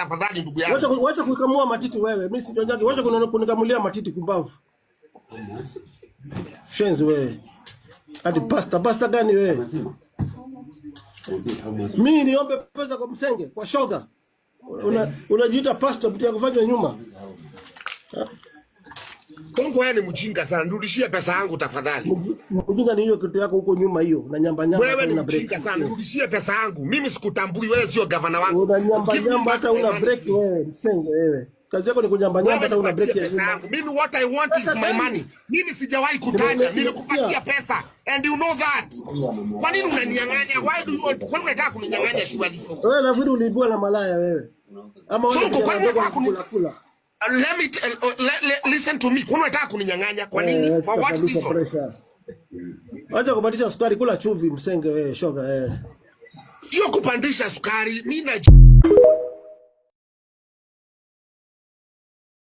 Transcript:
tafadhali ndugu yangu. Wacha kukamua matiti wewe. Mimi si jonjaki. Wacha kunikamulia matiti kumbavu. Shenzi wewe. Hadi pasta gani wewe? Mimi niombe pesa kwa msenge, kwa shoga. Unajiita pasta butia kufanya nyuma. Kongo wewe ni mjinga sana. Nirudishie pesa yangu tafadhali. Mjinga ni hiyo kitu yako huko nyuma hiyo. Na nyamba. Wewe ni mjinga sana. Nirudishie pesa yangu. Mimi sikutambui, wewe sio gavana wangu. Una nyamba hata una break wewe, msenge wewe. Kazi yako ni kunyamba hata una break pesa yangu. Mimi what I want is my money. Mimi sijawahi kutanya, nilikupatia pesa and you know that. Kwa nini unaninyang'anya? Why do you want? Kwa nini unataka kuninyang'anya shughuli? Wewe nafikiri uliibua na malaya wewe. Ama wewe kula. Let me listen to me. Kwa nini unataka kuninyang'anya? Kwa nini? For what reason? Acha kubadilisha sukari, kula chumvi msenge wewe, shoga Sio kupandisha sukari. Mimi na